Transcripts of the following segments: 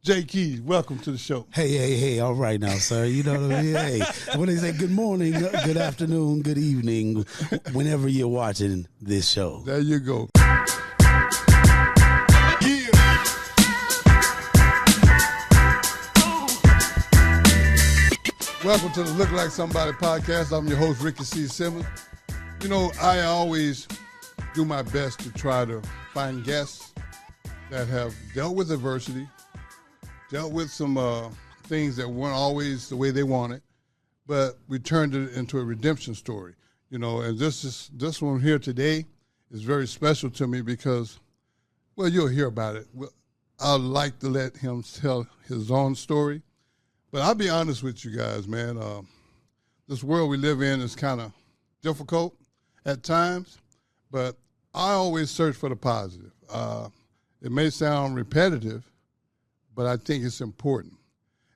J. Keys, welcome to the show. Hey, all right now, sir. You know what I mean? Hey, when they say good morning, good afternoon, good evening, whenever you're watching this show. There you go. Welcome to the Look Like Somebody podcast. I'm your host, Ricky C. Simmons. You know, I always do my best to try to find guests that have dealt with adversity, dealt with some things that weren't always the way they wanted, but we turned it into a redemption story. You know, and this one here today is very special to me because, well, you'll hear about it. I'd like to let him tell his own story. But I'll be honest with you guys, man. This world we live in is kind of difficult at times, but I always search for the positive. It may sound repetitive, but I think it's important.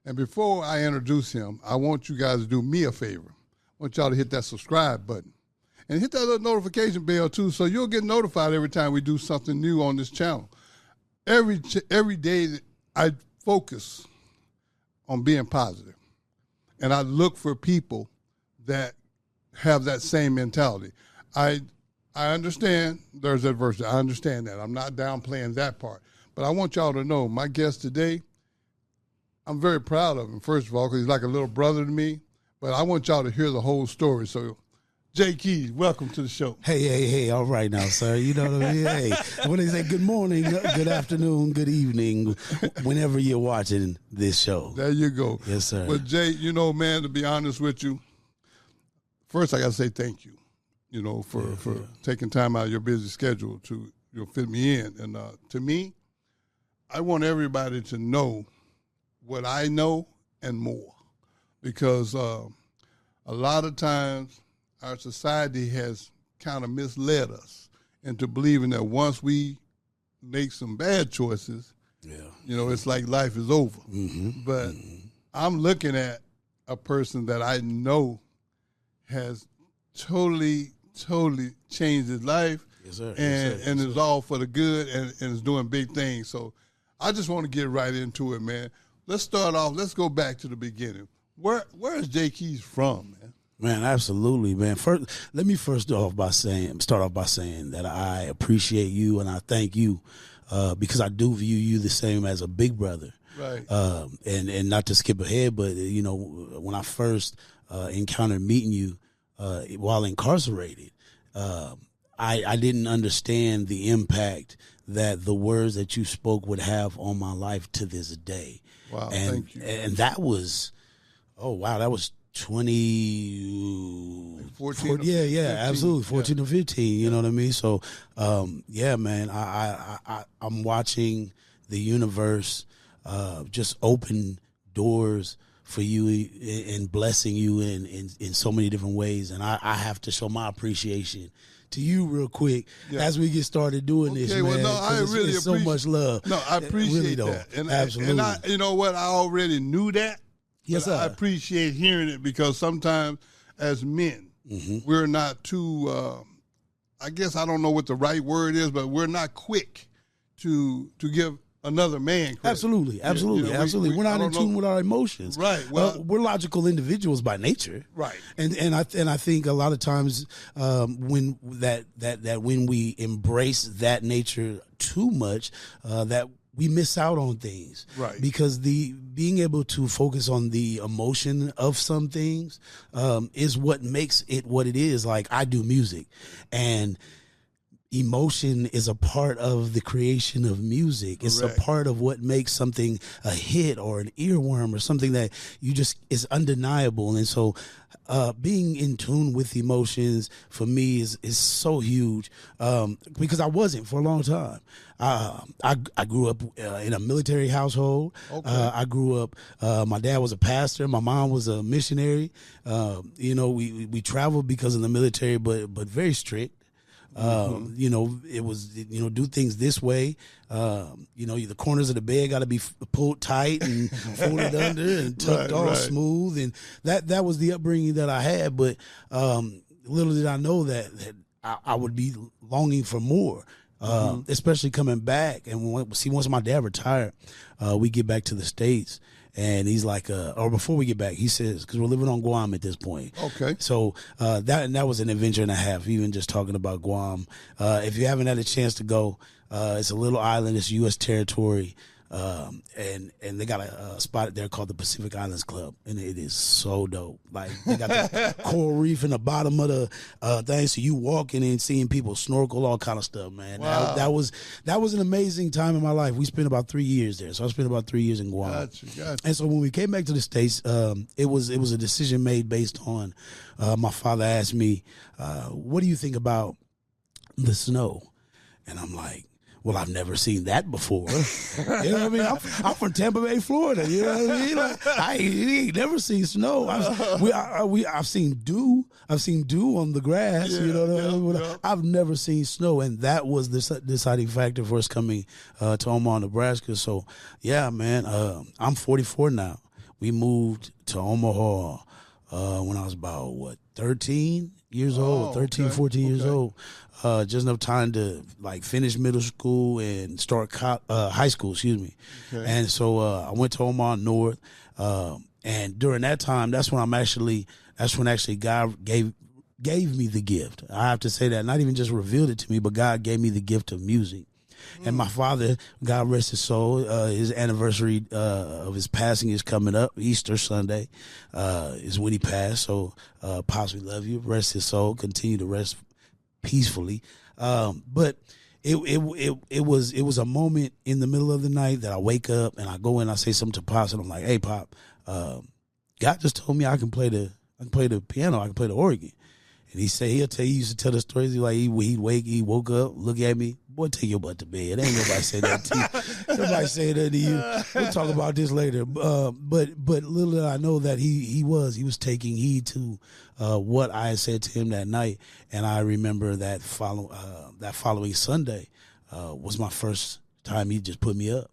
And before I introduce him, I want you guys to do me a favor. I want y'all to hit that subscribe button and hit that little notification bell too, so you'll get notified every time we do something new on this channel. Every day I focus on being positive, and I look for people that have that same mentality. I understand there's adversity. I understand that. I'm not downplaying that part. But I want y'all to know my guest today, I'm very proud of him, first of all, because he's like a little brother to me. But I want y'all to hear the whole story. So, J. Keys, welcome to the show. Hey, all right now, sir. You know what I mean? Hey, when they say good morning, good afternoon, good evening, whenever you're watching this show. There you go. Yes, sir. But, Jay, you know, man, to be honest with you, first I got to say thank you, you know, for taking time out of your busy schedule to fit me in. And to me, I want everybody to know what I know and more, because a lot of times our society has kind of misled us into believing that once we make some bad choices, you know, it's like life is over. Mm-hmm. But I'm looking at a person that I know has totally changed his life, yes, sir. And it's all for the good and is doing big things. So I just want to get right into it, man. Let's start off. Let's go back to the beginning. Where is J. Keys from, man? Man, absolutely, man. Let me start off by saying that I appreciate you and I thank you because I do view you the same as a big brother. Right. And not to skip ahead, but you know, when I first encountered meeting you while incarcerated, I didn't understand the impact that the words that you spoke would have on my life to this day. Wow, thank you. And that was, that was 14, absolutely, 14 or 15, you know what I mean? So, man, I'm watching the universe just open doors for you and blessing you in so many different ways, and I have to show my appreciation to you real quick as we get started doing this, man. Well, no, I really appreciate so much love. No, I appreciate that. And, absolutely. And you know what? I already knew that. Yes, sir. I appreciate hearing it because sometimes as men, we're not too, I guess I don't know what the right word is, but we're not quick to give another man credit. Absolutely. We're not in tune with our emotions. Right. Well, we're logical individuals by nature. Right. And I think a lot of times when when we embrace that nature too much, that we miss out on things, right? Because being able to focus on the emotion of some things is what makes it what it is. Like, I do music, and emotion is a part of the creation of music. It's Correct. A part of what makes something a hit or an earworm or something that is undeniable. And so being in tune with emotions for me is so huge because I wasn't for a long time. I grew up in a military household. Okay. I grew up, my dad was a pastor. My mom was a missionary. We traveled because of the military, but very strict. It was, do things this way. The corners of the bed got to be pulled tight and folded under and tucked all smooth. And that was the upbringing that I had. But little did I know that I would be longing for more. especially coming back. And once my dad retired, we get back to the States. And he's like, or before we get back, he says, because we're living on Guam at this point. Okay. So that was an adventure and a half, even just talking about Guam. If you haven't had a chance to go, it's a little island. It's U.S. territory. And they got a spot there called the Pacific Islands Club, and it is so dope. Like, they got the coral reef in the bottom of the thing, so you walking and seeing people snorkel, all kind of stuff, man. Wow. That was an amazing time in my life. We spent about 3 years there, so I spent about 3 years in Guam. Gotcha. And so when we came back to the States, it was a decision made based on my father asked me, "What do you think about the snow?" And I'm like, well, I've never seen that before. You know what I mean? I'm from Tampa Bay, Florida. You know what I mean? Like, I ain't never seen snow. I've seen dew. I've seen dew on the grass. Yeah, you know what I mean? yeah. I've never seen snow, and that was the deciding factor for us coming to Omaha, Nebraska. So, yeah, man, I'm 44 now. We moved to Omaha when I was about, 13 years old, 13, 14 years old. Just enough time to like finish middle school and start high school, excuse me. Okay. And so I went to Omaha North, and during that time, that's when actually God gave me the gift. I have to say that, not even just revealed it to me, but God gave me the gift of music. And my father, God rest his soul, his anniversary of his passing is coming up. Easter Sunday is when he passed. So, Pops, we love you. Rest his soul. Continue to rest peacefully. But it was a moment in the middle of the night that I wake up and I go in, I say something to Pops, and I'm like, "Hey, Pop, God just told me I can play the piano, I can play the organ." And he used to tell the stories. He woke up, look at me, boy, take your butt to bed. Ain't nobody say that to you. Nobody say that to you. We'll talk about this later. But little did I know that he was taking heed to what I had said to him that night. And I remember that following Sunday was my first time he just put me up.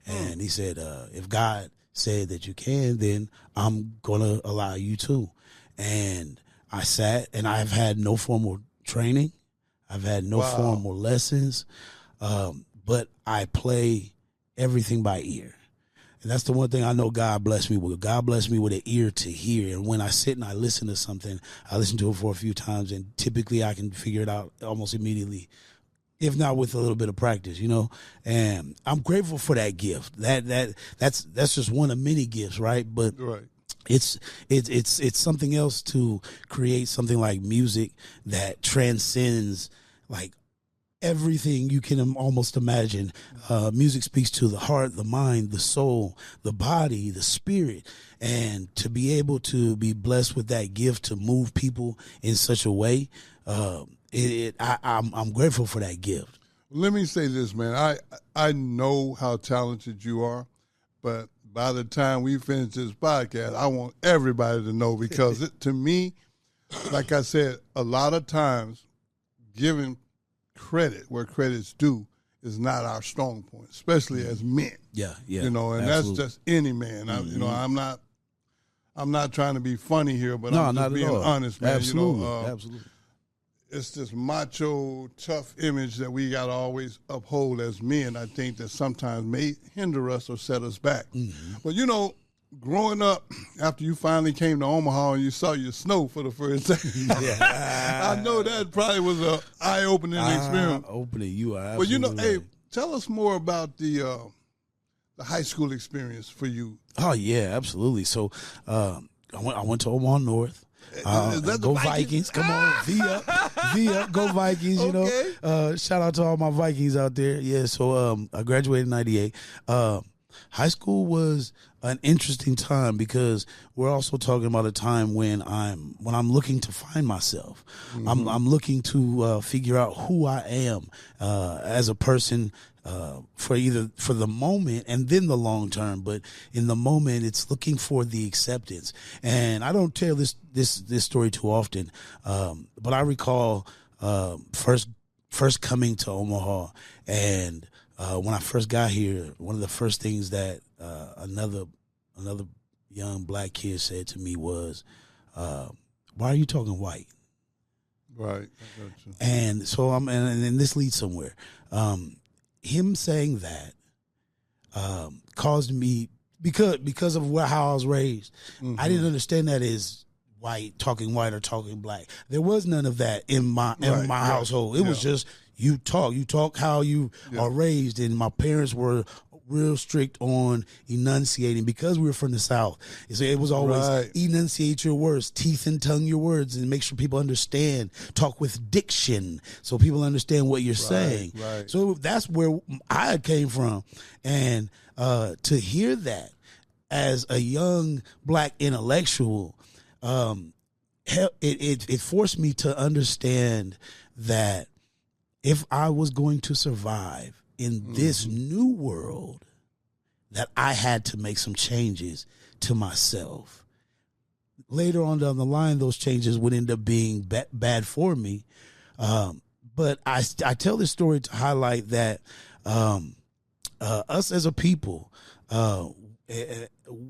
And he said, if God said that you can, then I'm going to allow you to. And I sat, and I've had no formal training. I've had no formal lessons, but I play everything by ear. And that's the one thing I know God blessed me with. God blessed me with an ear to hear. And when I sit and I listen to something, I listen to it for a few times, and typically I can figure it out almost immediately, if not with a little bit of practice, you know. And I'm grateful for that gift. That's just one of many gifts, right? But right. It's something else to create something like music that transcends like everything you can almost imagine. Music speaks to the heart, the mind, the soul, the body, the spirit, and to be able to be blessed with that gift to move people in such a way, I'm grateful for that gift. Let me say this, man. I know how talented you are, but by the time we finish this podcast, I want everybody to know, because to me, like I said, a lot of times giving credit where credit's due is not our strong point, especially as men. Yeah. You know, and absolutely. that's just any man. You know, I'm not trying to be funny here, but no, I'm just being honest, man. Absolutely. You know, absolutely. It's this macho, tough image that we got to always uphold as men, I think, that sometimes may hinder us or set us back. Mm-hmm. But, you know, growing up, after you finally came to Omaha and you saw your snow for the first time, I know that probably was an eye-opening experience. Opening, you are absolutely But, you know, right. hey, tell us more about the high school experience for you. Oh, yeah, absolutely. So I went to Omaha North. Go Vikings. Come on, V up, go Vikings. You know, shout out to all my Vikings out there. Yeah, so I graduated in '98. High school was an interesting time because we're also talking about a time when I'm looking to find myself. Mm-hmm. I'm looking to figure out who I am as a person. For the moment and then the long term, but in the moment, it's looking for the acceptance. And I don't tell this story too often, but I recall first coming to Omaha, and when I first got here, one of the first things that another young black kid said to me was, "Why are you talking white?" Right. I got you. And so and this leads somewhere. Him saying that caused me, because of how I was raised. Mm-hmm. I didn't understand that as talking white or talking black. There was none of that in my household. It was just you talk how you are raised, and my parents were real strict on enunciating because we were from the South. So it was always enunciate your words, teeth and tongue your words, and make sure people understand. Talk with diction so people understand what you're saying. Right. So that's where I came from. And to hear that as a young black intellectual, it forced me to understand that if I was going to survive in this new world, that I had to make some changes to myself. Later on down the line, those changes would end up being bad for me. But I tell this story to highlight that us as a people,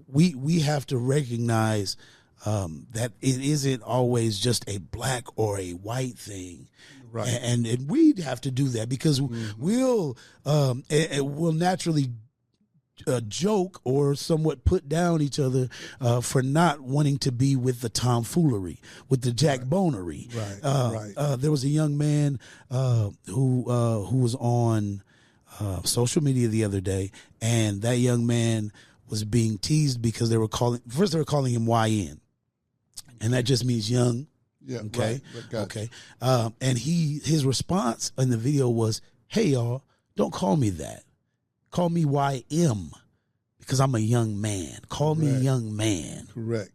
we have to recognize that it isn't always just a black or a white thing. Right. And we'd have to do that because we'll naturally joke or somewhat put down each other for not wanting to be with the tomfoolery, with the jackbonery. Right. There was a young man who was on social media the other day, and that young man was being teased because they were calling him YN, and that just means young. Yeah. Okay. Right. Okay. And his response in the video was, "Hey y'all, don't call me that. Call me YM because I'm a young man. Call me young man." Correct.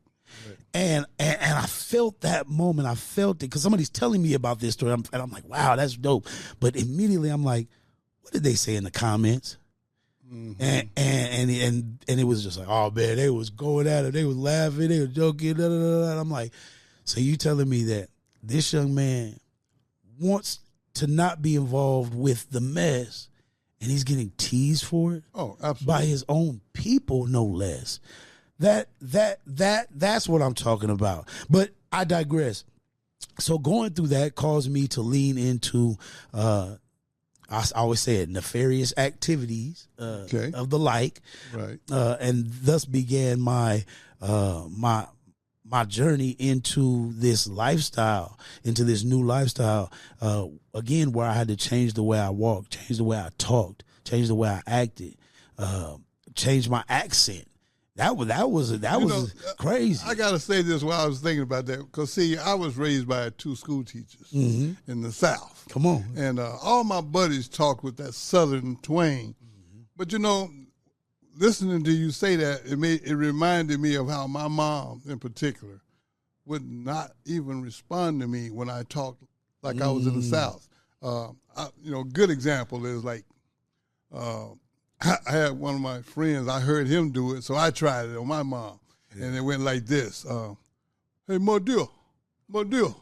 And I felt that moment. I felt it because somebody's telling me about this story, and I'm like, wow, that's dope. But immediately I'm like, what did they say in the comments? And it was just like, oh man, they was going at it. They was laughing. They were joking. And I'm like, so you telling me that this young man wants to not be involved with the mess, and he's getting teased for it? Oh, absolutely. By his own people, no less. That's what I'm talking about. But I digress. So going through that caused me to lean into I always say it, nefarious activities of the like, right? And thus began my journey into this lifestyle, into this new lifestyle. Again, where I had to change the way I walked, change the way I talked, change the way I acted, change my accent. That was crazy. I gotta say this while I was thinking about that, because see, I was raised by 2 school teachers in the South. Come on, and all my buddies talked with that Southern twang. But listening to you say that, it reminded me of how my mom, in particular, would not even respond to me when I talked like I was in the South. Good example is like. I had one of my friends, I heard him do it, so I tried it on my mom. And it went like this. Hey, Mordil, the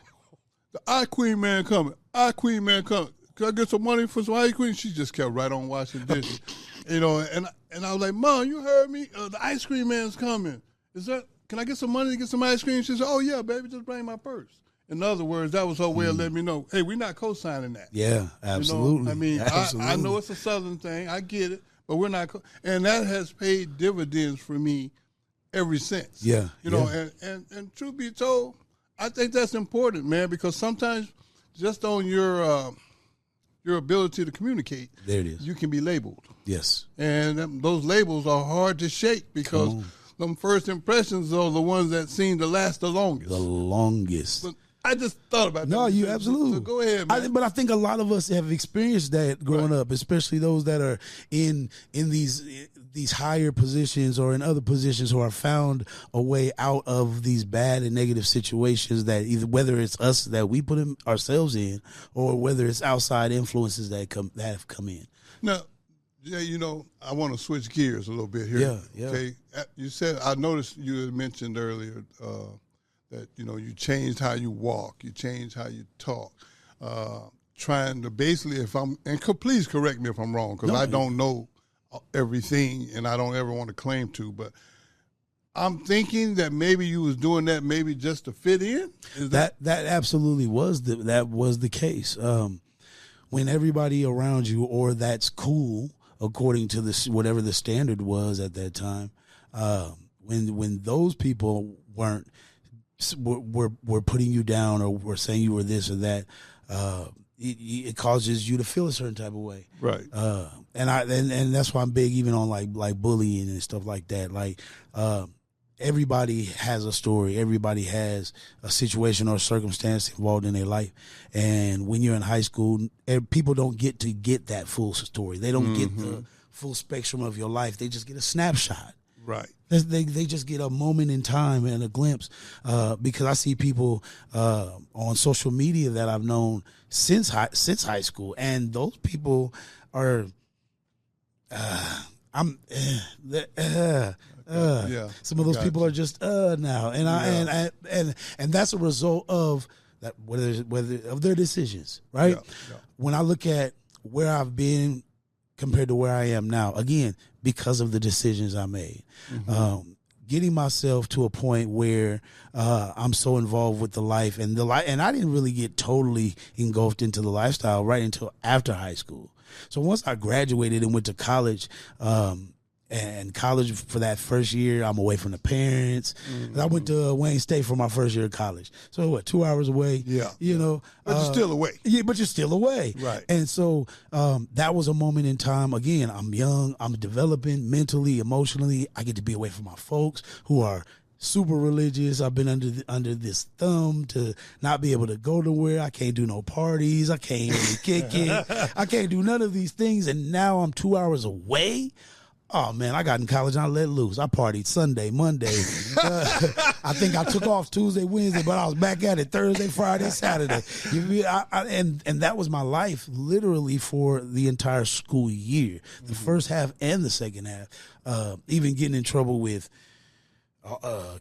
ice cream man coming. Can I get some money for some ice cream? She just kept right on washing dishes. And I was like, Mom, you heard me? The ice cream man's coming. Can I get some money to get some ice cream? She said, oh, yeah, baby, just bring my purse. In other words, that was her way of letting me know, hey, we're not co-signing that. Yeah, absolutely. Absolutely. I know it's a Southern thing. I get it. But we're not, and that has paid dividends for me ever since. Yeah. And truth be told, I think that's important, man, because sometimes just on your ability to communicate, there it is, you can be labeled. Yes. And those labels are hard to shake because them first impressions are the ones that seem to last the longest. But I just thought about that. No, you absolutely. So go ahead, man. But I think a lot of us have experienced that growing up, especially those that are in these higher positions or in other positions who are found a way out of these bad and negative situations that whether it's us that we put ourselves in or whether it's outside influences that have come in. Now, I want to switch gears a little bit here. Yeah. Okay. You said, I noticed you had mentioned earlier that, you changed how you walk, you changed how you talk, trying to basically, please correct me if I'm wrong, because I don't know everything and I don't ever want to claim to, but I'm thinking that maybe you was doing that maybe just to fit in. That absolutely was the case. When everybody around you, or that's cool according to whatever the standard was at that time, when those people were putting you down, or were saying you were this or that, it causes you to feel a certain type of way, right? And that's why I'm big even on like bullying and stuff like that. Like, everybody has a story. Everybody has a situation or a circumstance involved in their life. And when you're in high school, people don't get that full story. They don't get the full spectrum of your life. They just get a snapshot. Right. They just get a moment in time and a glimpse. Because I see people on social media that I've known since high school, and those people are some of those people are just now, and and that's a result of that, whether of their decisions, right? Yeah. When I look at where I've been compared to where I am now, again, because of the decisions I made, getting myself to a point where I'm so involved with the life and and I didn't really get totally engulfed into the lifestyle right until after high school. So once I graduated and went to college, and college for that first year, I'm away from the parents. I went to Wayne State for my first year of college. So what, 2 hours away? Yeah. You know. But you're still away. Yeah, but you're still away. Right. And so that was a moment in time. Again, I'm young. I'm developing mentally, emotionally. I get to be away from my folks who are super religious. I've been under this thumb to not be able to go nowhere. I can't do no parties. I can't really kick it. I can't do none of these things. And now I'm 2 hours away. Oh, man, I got in college and I let loose. I partied Sunday, Monday. I think I took off Tuesday, Wednesday, but I was back at it Thursday, Friday, Saturday. And that was my life literally for the entire school year, the first half and the second half. Even getting in trouble with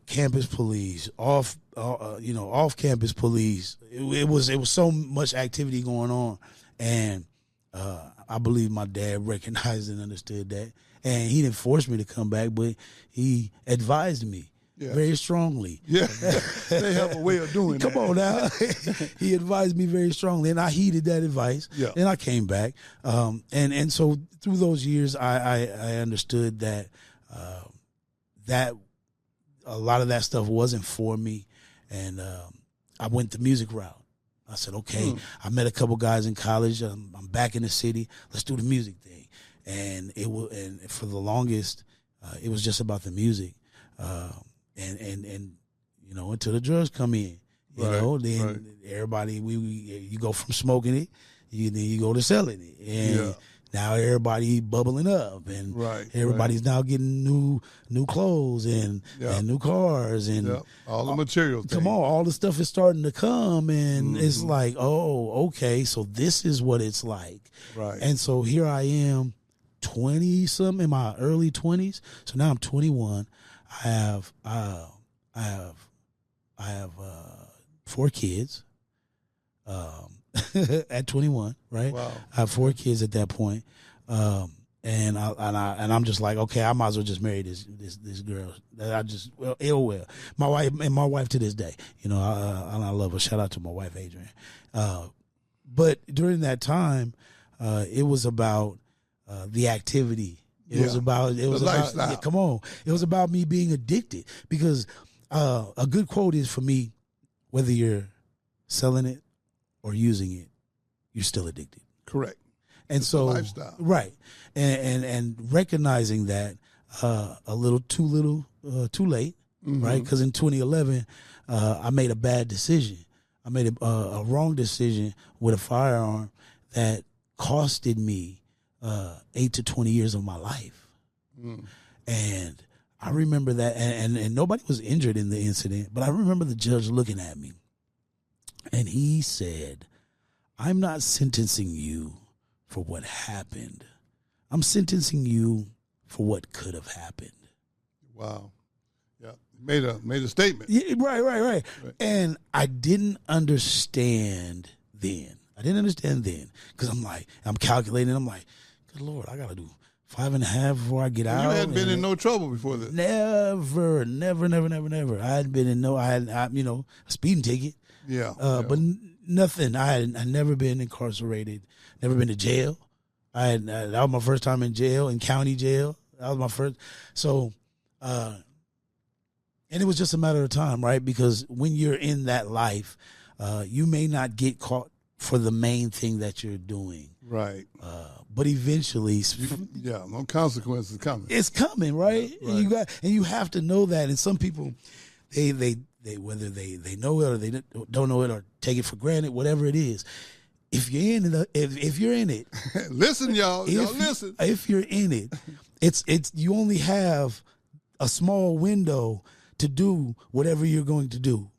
campus police, off-campus police. It was so much activity going on. And I believe my dad recognized and understood that. And he didn't force me to come back, but he advised me very strongly. Yeah, they have a way of doing that. Come on now. He advised me very strongly, and I heeded that advice, and I came back. And so through those years, I understood that that a lot of that stuff wasn't for me, and I went the music route. I said, okay, I met a couple guys in college. I'm back in the city. Let's do the music thing. And and for the longest, it was just about the music, and you know, until the drugs come in, then everybody you go from smoking it, then you go to selling it, and now everybody bubbling up, and everybody's now getting new clothes and new cars and all the material. Come on, all the stuff is starting to come, and it's like, oh, okay, so this is what it's like, right? And so here I am. 20-something in my early 20s. So now I'm 21. I have 4 kids. At 21, right? Wow. I have 4 kids at that point. And I'm just like, okay, I might as well just marry this girl. My wife to this day, you know, I love her. Shout out to my wife, Adrian. But during that time, it was about the activity. It was about lifestyle. Come on. It was about me being addicted, because a good quote is, for me, whether you're selling it or using it, you're still addicted. Correct. And it's so lifestyle. Right. And recognizing that a little too late, right? Because in 2011, I made a bad decision. I made a wrong decision with a firearm that costed me 8 to 20 years of my life. And I remember that, and nobody was injured in the incident, but I remember the judge looking at me, and he said, I'm not sentencing you for what happened. I'm sentencing you for what could have happened. Wow. Yeah. Made a statement. Yeah, right. And I didn't understand then. Because I'm calculating. I'm like, good Lord, I got to do 5.5 before I get out. You hadn't been in no trouble before this. Never. I hadn't been in a speeding ticket. Yeah. But nothing. I never been incarcerated. Never been to jail. That was my first time in jail, in county jail. That was my first. So, and it was just a matter of time, right? Because when you're in that life, you may not get caught for the main thing that you're doing. Right. But eventually, no consequences coming. It's coming, right? Yeah, right. And you have to know that. And some people, they whether they know it or they don't know it or take it for granted, whatever it is. If you're in it, if you're in it, listen, y'all listen. If you're in it, it's you only have a small window to do whatever you're going to do,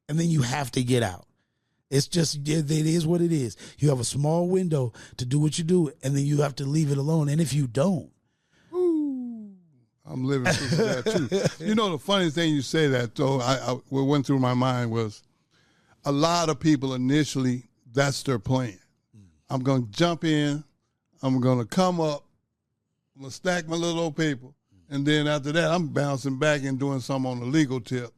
and then you have to get out. It's just, it is what it is. You have a small window to do what you do, and then you have to leave it alone. And if you don't, I'm living through that too. You know, the funny thing you say that, though, what went through my mind was a lot of people initially, that's their plan. I'm going to jump in, I'm going to come up, I'm going to stack my little old paper, and then after that, I'm bouncing back and doing something on the legal tip.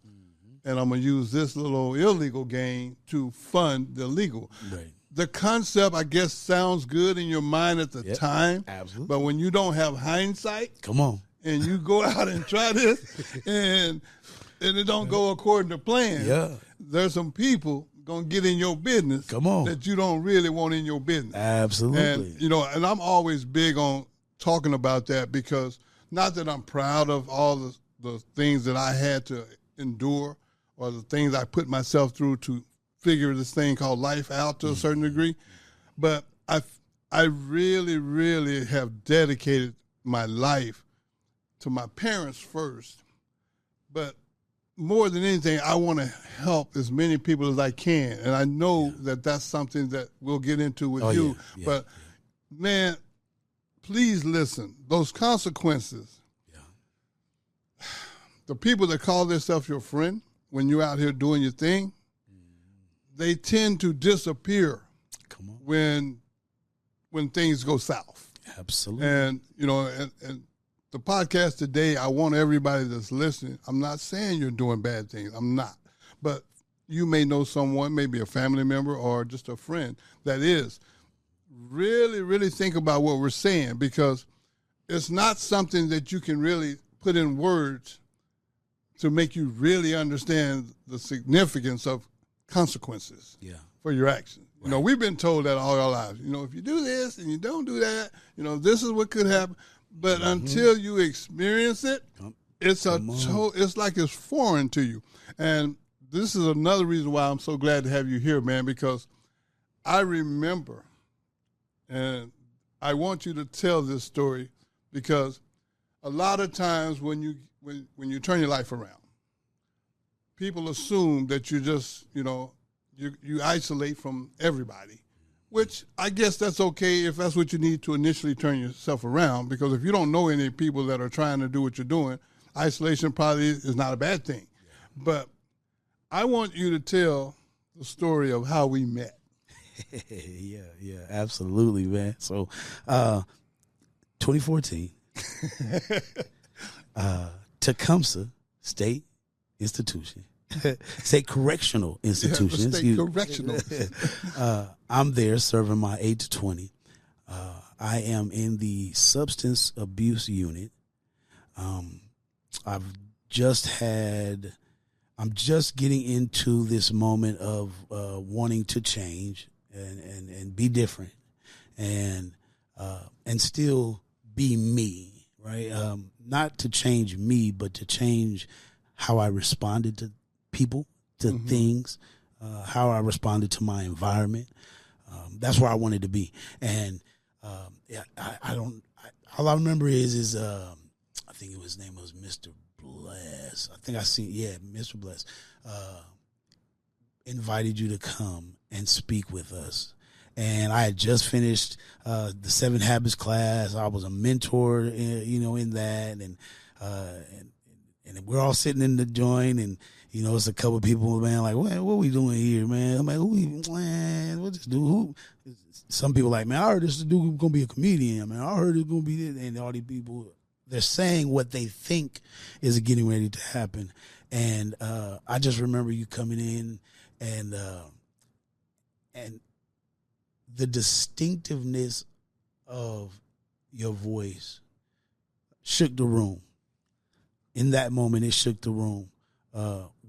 And I'm going to use this little illegal gain to fund the legal. Right. The concept, I guess, sounds good in your mind at the time. Absolutely. But when you don't have hindsight. Come on. And you go out and try this, and it don't go according to plan. There's some people going to get in your business. Come on. That you don't really want in your business. Absolutely. And, and I'm always big on talking about that because not that I'm proud of all the things that I had to endure, or the things I put myself through to figure this thing called life out to a certain degree. But I really, really have dedicated my life to my parents first. But more than anything, I want to help as many people as I can. And I know that that's something that we'll get into with you. But, man, please listen. Those consequences, the people that call themselves your friend, when you're out here doing your thing, they tend to disappear when things go south. Absolutely. And, and the podcast today, I want everybody that's listening, I'm not saying you're doing bad things. I'm not. But you may know someone, maybe a family member or just a friend, that is. Really, really think about what we're saying, because it's not something that you can really put in words to make you really understand the significance of consequences for your actions. Right. We've been told that all our lives. If you do this and you don't do that, this is what could happen. But until you experience it, it's like it's foreign to you. And this is another reason why I'm so glad to have you here, man, because I remember, and I want you to tell this story, because a lot of times when you turn your life around, people assume that you just, you isolate from everybody, which I guess that's okay if that's what you need to initially turn yourself around, because if you don't know any people that are trying to do what you're doing, isolation probably is not a bad thing. But I want you to tell the story of how we met. Yeah, absolutely, man. So, 2014, Tecumseh State Institution, State Correctional Institution. State Correctional. I'm there serving my 8 to 20. I am in the substance abuse unit. I'm just getting into this moment of wanting to change and be different and still be me, right? Not to change me, but to change how I responded to people, to things, how I responded to my environment. That's where I wanted to be. And all I remember is I think his name was Mr. Bless. I think Mr. Bless invited you to come and speak with us. And I had just finished the 7 Habits class. I was a mentor, in that, and we're all sitting in the joint, and You know, it's a couple of people, man, like, what we doing here, man? I'm like, what this dude? Who? Some people like, man, I heard this dude gonna be a comedian, man. I heard it's gonna be this, and all these people, they're saying what they think is getting ready to happen. And I just remember you coming in, and the distinctiveness of your voice shook the room. In that moment, it shook the room,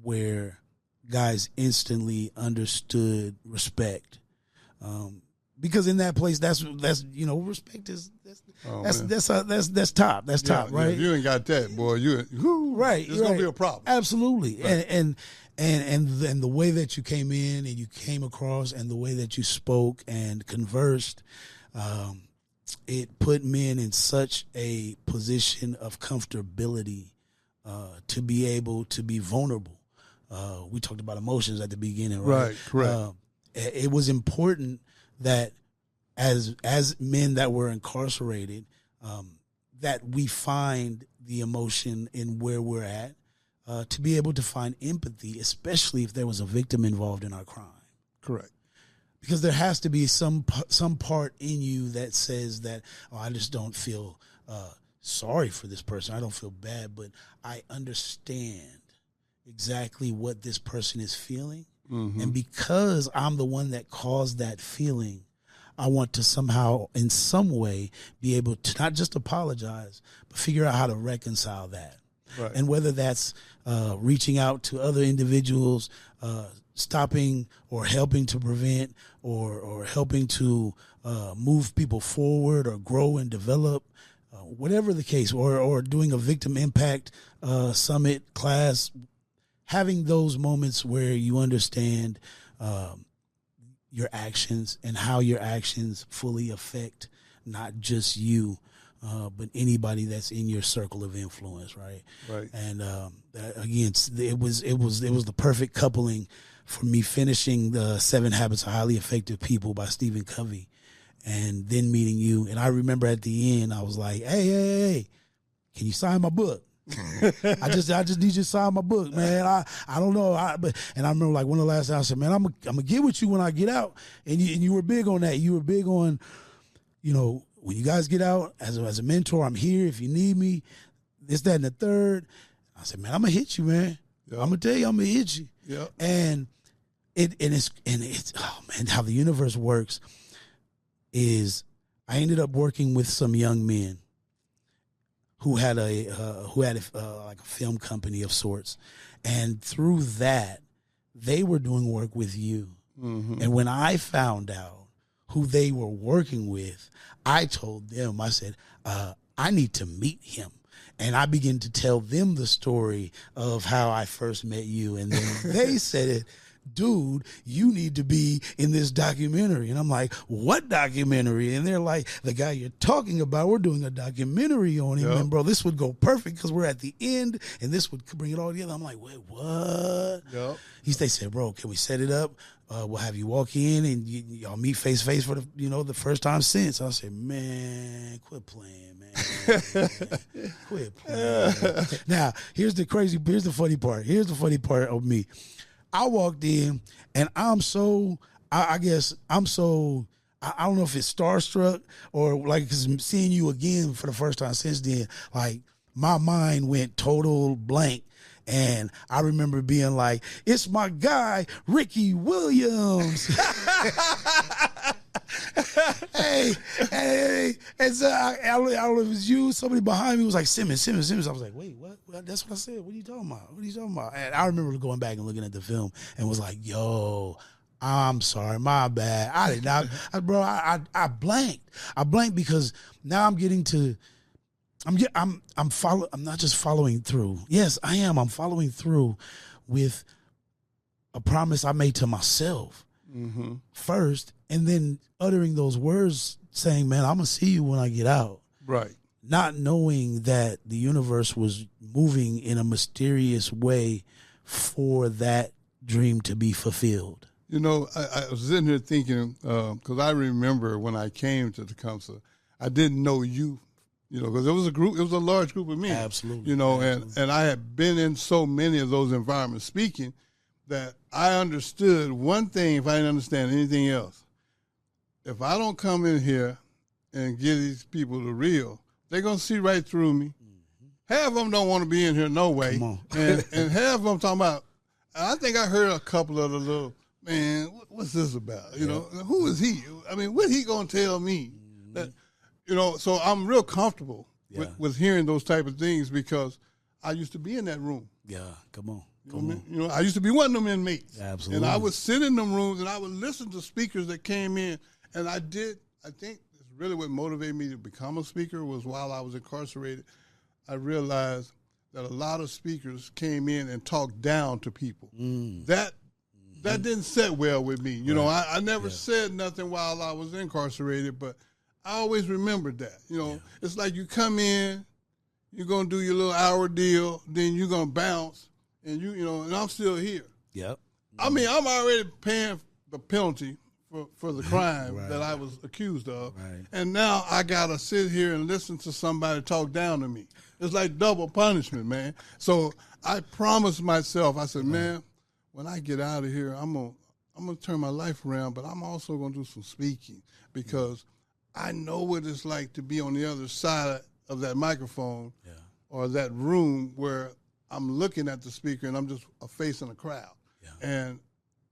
where guys instantly understood respect. Because in that place, that's you know, respect is that's top. That's top, right? Yeah, if you ain't got that, boy, right. It's gonna be a problem. Absolutely, right. and the way that you came in and you came across, and the way that you spoke and conversed, it put men in such a position of comfortability to be able to be vulnerable. We talked about emotions at the beginning, right? Right, correct. It was important that as men that were incarcerated, that we find the emotion in where we're at, to be able to find empathy, especially if there was a victim involved in our crime. Correct. Because there has to be some part in you that says that, oh, I just don't feel sorry for this person. I don't feel bad, but I understand exactly what this person is feeling. Mm-hmm. And because I'm the one that caused that feeling, I want to somehow, in some way, be able to not just apologize, but figure out how to reconcile that. Right. And whether that's reaching out to other individuals, stopping or helping to prevent, or helping to move people forward or grow and develop, whatever the case, or doing a victim impact summit class, having those moments where you understand your actions and how your actions fully affect not just you, but anybody that's in your circle of influence, right? Right. And again, it was the perfect coupling for me finishing the 7 Habits of Highly Effective People by Stephen Covey, and then meeting you. And I remember at the end, I was like, hey, can you sign my book? I just need you to sign my book, man. I don't know. And I remember, like, one of the last times I said, man, I'm gonna get with you when I get out. And you were big on that. You were big on, you know, when you guys get out, as a mentor, I'm here if you need me. This, that, and the third. I said, man, I'm gonna hit you, man. Yep. I'm gonna tell you, I'm gonna hit you. Yeah. And it's oh man, how the universe works is I ended up working with some young men who had like a film company of sorts, and through that, they were doing work with you. Mm-hmm. And when I found out who they were working with, I told them, I said, I need to meet him. And I began to tell them the story of how I first met you, and then they said, dude, you need to be in this documentary. And I'm like, what documentary? And they're like, the guy you're talking about, we're doing a documentary on him. Yep. And bro, this would go perfect because we're at the end and this would bring it all together. I'm like, wait, what? Yep. They said, bro, can we set it up? We'll have you walk in and y'all meet face to face for the first time since. I said, man, quit playing, man. Quit playing. Now, here's the funny part. Here's the funny part of me. I walked in and I'm so, I guess I'm so, I don't know if it's starstruck or like, cause seeing you again for the first time since then, like my mind went total blank. And I remember being like, it's my guy, Ricky Williams. hey. And so I don't know if it was you, somebody behind me was like, Simmons. I was like, wait, what? That's what I said. What are you talking about? And I remember going back and looking at the film and was like, yo, I'm sorry, my bad. I did not, bro, I blanked. I blanked because now I'm getting to, I'm not just following through. Yes, I am. I'm following through with a promise I made to myself first, and then uttering those words saying, man, I'm going to see you when I get out. Right. Not knowing that the universe was moving in a mysterious way for that dream to be fulfilled. You know, I was sitting here thinking, because I remember when I came to Tecumseh, I didn't know you You know, because it was a large group of men. Absolutely. You know, Absolutely. and I had been in so many of those environments speaking that I understood one thing if I didn't understand anything else. If I don't come in here and give these people the real, they're going to see right through me. Mm-hmm. Half of them don't want to be in here no way. Come on. and half of them talking about, I think I heard a couple of the little, man, what's this about? You know, who is he? I mean, what he going to tell me? Mm-hmm. That, you know, so I'm real comfortable with hearing those type of things because I used to be in that room. Yeah, come on. You know, I used to be one of them inmates. Absolutely. And I would sit in them rooms and I would listen to speakers that came in. And I think it's really what motivated me to become a speaker was while I was incarcerated, I realized that a lot of speakers came in and talked down to people. That didn't sit well with me. You know, I never said nothing while I was incarcerated, but I always remembered that. You know, it's like you come in, you're going to do your little hour deal, then you're going to bounce, and you know, and I'm still here. Yep. I mean, I'm already paying the penalty for the crime that I was accused of, and now I got to sit here and listen to somebody talk down to me. It's like double punishment, man. So I promised myself, I said, man, when I get out of here, I'm gonna turn my life around, but I'm also gonna do some speaking because I know what it's like to be on the other side of that microphone or that room where I'm looking at the speaker and I'm just a face in a crowd. Yeah. And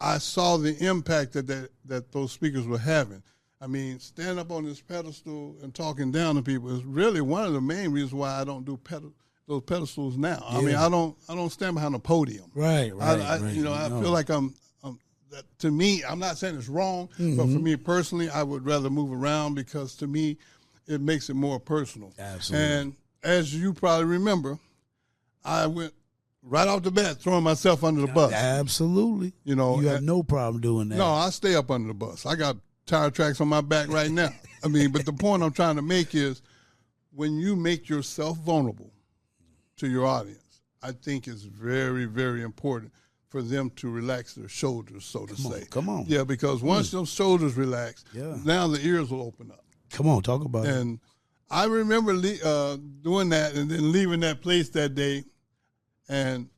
I saw the impact that those speakers were having. I mean, standing up on this pedestal and talking down to people is really one of the main reasons why I don't do those pedestals now. Yeah. I mean, I don't stand behind a podium. Right. You know, I feel like to me, I'm not saying it's wrong, but for me personally, I would rather move around because to me, it makes it more personal. Absolutely. And as you probably remember, I went right off the bat throwing myself under the bus. Absolutely. You know, you have no problem doing that. No, I stay up under the bus. I got tire tracks on my back right now. I mean, but the point I'm trying to make is when you make yourself vulnerable to your audience, I think it's very, very important for them to relax their shoulders, so to say. Come on. Yeah, because once those shoulders relax, now the ears will open up. Come on, talk about it. And I remember doing that and then leaving that place that day, and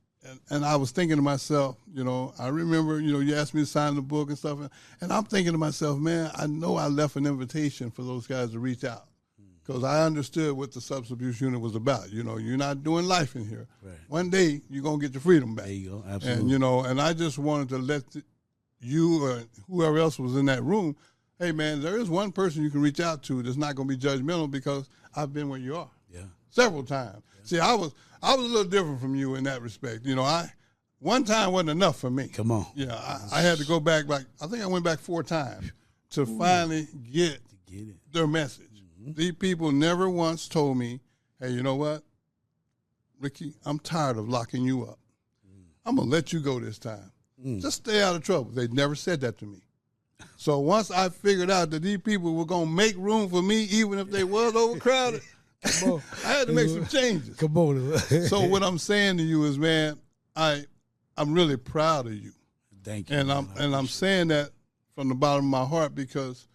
I was thinking to myself, you know, I remember, you know, you asked me to sign the book and stuff, and I'm thinking to myself, man, I know I left an invitation for those guys to reach out because I understood what the substance abuse unit was about. You know, you're not doing life in here. Right. One day you're going to get your freedom back. There you go, absolutely. And, you know, and I just wanted to let you or whoever else was in that room, hey, man, there is one person you can reach out to that's not going to be judgmental because I've been where you are. Yeah. Several times. Yeah. See, I was a little different from you in that respect. You know, one time wasn't enough for me. Come on. Yeah, I had to go back, I think I went back 4 times to finally get their message. These people never once told me, hey, you know what, Ricky, I'm tired of locking you up. I'm going to let you go this time. Just stay out of trouble. They never said that to me. So once I figured out that these people were going to make room for me, even if they was overcrowded, I had to make some changes. Come on. So what I'm saying to you is, man, I'm really proud of you. Thank you. And I'm saying that from the bottom of my heart because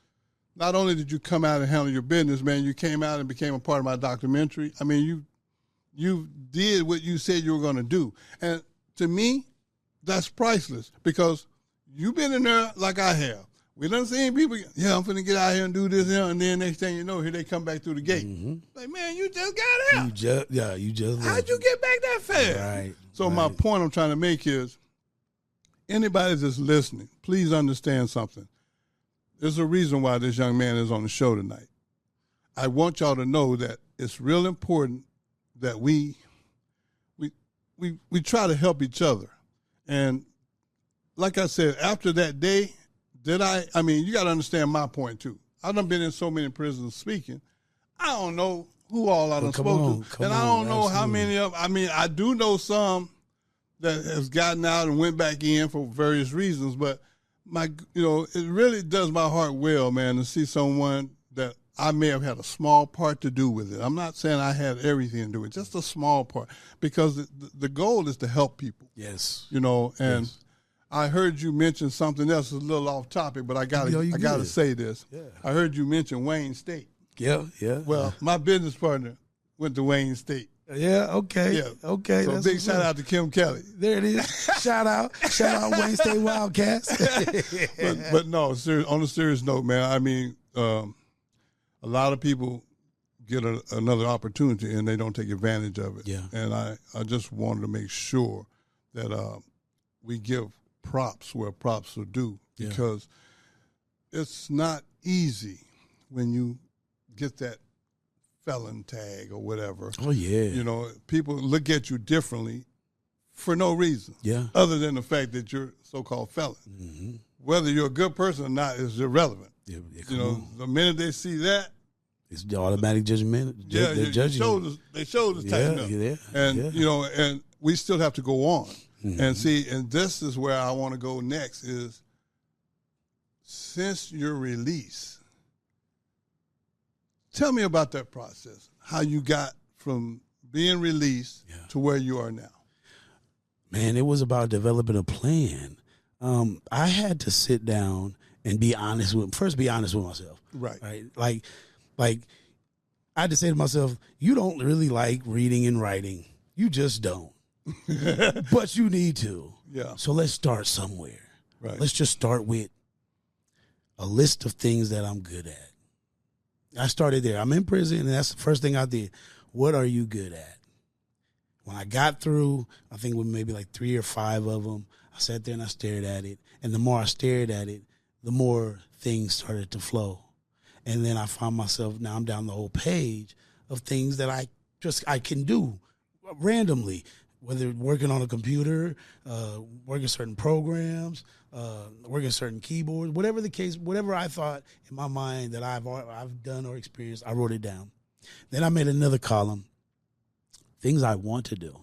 not only did you come out and handle your business, man, you came out and became a part of my documentary. I mean, you did what you said you were going to do. And to me, that's priceless because you've been in there like I have. We done seen people, I'm finna get out here and do this here, and then next thing you know, here they come back through the gate. Like, man, you just got out. You just How'd you get back that fast? Right. So my point I'm trying to make is, anybody that's listening, please understand something. There's a reason why this young man is on the show tonight. I want y'all to know that it's real important that we try to help each other. And like I said, after that day, I mean, you got to understand my point, too. I've done been in so many prisons speaking. I don't know who all I done spoke to. And I don't know how many of them. I mean, I do know some that has gotten out and went back in for various reasons. But, it really does my heart well, man, to see someone that I may have had a small part to do with it. I'm not saying I had everything to do with it, just a small part. Because the goal is to help people. Yes. And yes. I heard you mention something else, a little off topic, but I gotta say this. Yeah. I heard you mention Wayne State. Yeah, yeah. Well, my business partner went to Wayne State. Yeah, okay. Yeah. Okay. So big shout out to Kim Kelly. There it is. Shout out Wayne State Wildcats. but no, on a serious note, man, I mean, a lot of people get another opportunity and they don't take advantage of it. Yeah. And I just wanted to make sure that we give props where props are due, because it's not easy when you get that felon tag or whatever. Oh, yeah. You know, people look at you differently for no reason. Yeah. Other than the fact that you're so-called felon. Mm-hmm. Whether you're a good person or not is irrelevant. Yeah, you know, the minute they see that, it's the automatic judgment. Yeah, their shoulders tighten up. Yeah, and you know, and we still have to go on. Mm-hmm. And see, and this is where I want to go next is, since your release, tell me about that process, how you got from being released to where you are now. Man, it was about developing a plan. I had to sit down and be honest with myself. Right. Like I had to say to myself, you don't really like reading and writing. You just don't. But you need to. Yeah. So let's start somewhere. Right. Let's just start with a list of things that I'm good at. I started there. I'm in prison, and that's the first thing I did. What are you good at? When I got through, I think with maybe like 3 or 5 of them, I sat there and I stared at it. And the more I stared at it, the more things started to flow. And then I found myself, now I'm down the whole page of things that I can do randomly, whether working on a computer, working certain programs, working certain keyboards, whatever the case, whatever I thought in my mind that I've done or experienced, I wrote it down. Then I made another column, things I want to do.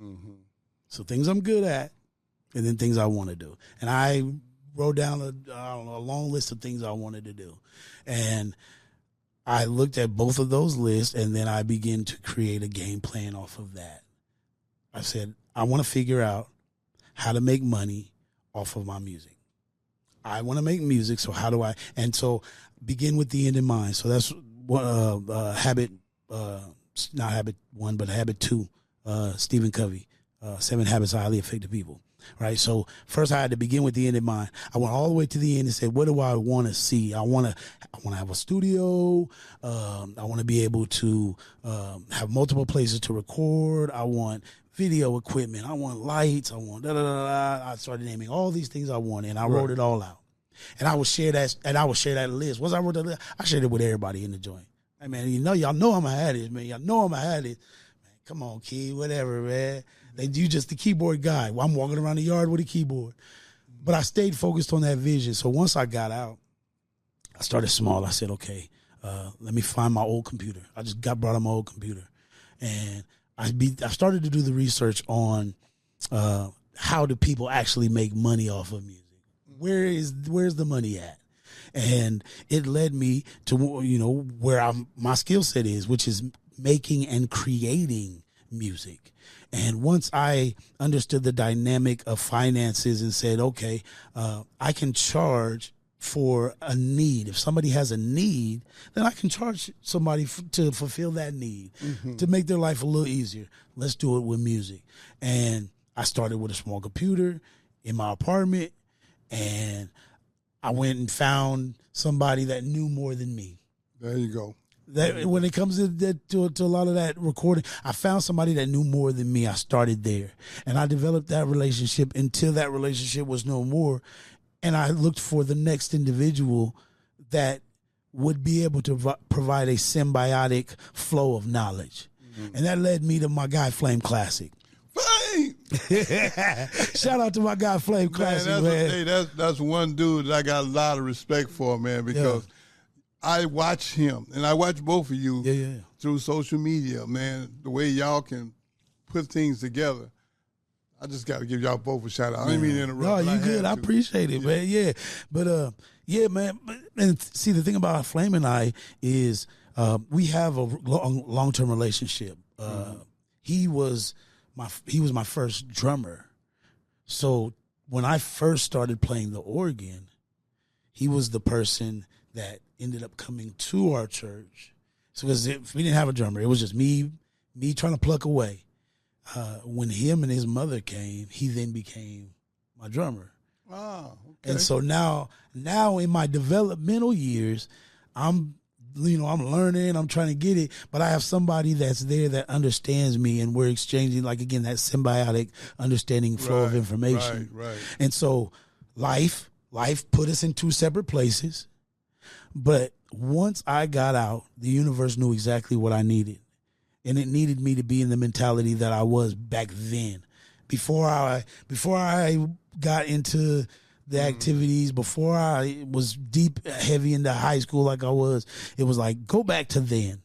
Mm-hmm. So things I'm good at, and then things I want to do. And I wrote down a long list of things I wanted to do. And I looked at both of those lists, and then I began to create a game plan off of that. I said, I want to figure out how to make money off of my music. I want to make music, so how do I? And so begin with the end in mind. So that's habit, not habit 1, but habit 2, Stephen Covey, 7 Habits of Highly Effective People. Right. So first I had to begin with the end in mind. I went all the way to the end and said, what do I want to see? I want to have a studio. I want to be able to have multiple places to record. I want video equipment. I want lights. I want da-da-da-da. I started naming all these things I wanted, and I wrote it all out. And I would share that list. Once I wrote that list, I shared it with everybody in the joint. Hey, man, y'all know I'm going to have this, man. Y'all know I'm going to have this. Man, come on, kid, whatever, man. You just the keyboard guy. Well, I'm walking around the yard with a keyboard. But I stayed focused on that vision. So once I got out, I started small. I said, okay, let me find my old computer. I just brought out my old computer. And I started to do the research on how do people actually make money off of music. Where's the money at? And it led me to, where my skill set is, which is making and creating music. And once I understood the dynamic of finances and said, okay, I can charge for a need. If somebody has a need, then I can charge somebody to fulfill that need, to make their life a little easier. Let's do it with music. And I started with a small computer in my apartment, and I went and found somebody that knew more than me. There you go. That when it comes to a lot of that recording, I found somebody that knew more than me. I started there, and I developed that relationship until that relationship was no more, and I looked for the next individual that would be able to provide a symbiotic flow of knowledge, and that led me to my guy Flame Classic. Flame! Shout out to my guy Flame Classic, man. That's one dude that I got a lot of respect for, man, because I watch him, and I watch both of you through social media, man, the way y'all can put things together. I just got to give y'all both a shout out. I didn't mean to interrupt. No, you good. I appreciate it, man. Yeah. But, man. And see, the thing about Flame and I is we have a long-term relationship. He was my first drummer. So when I first started playing the organ, he was the person that ended up coming to our church. So because we didn't have a drummer, it was just me trying to pluck away. When him and his mother came, he then became my drummer. Wow. Okay. And so now in my developmental years, I'm learning, I'm trying to get it, but I have somebody that's there that understands me, and we're exchanging, like, again, that symbiotic understanding flow of information. Right. And so life put us in two separate places. But once I got out, the universe knew exactly what I needed. And it needed me to be in the mentality that I was back then. Before I got into the activities, before I was heavy into high school like I was, it was like, go back to then.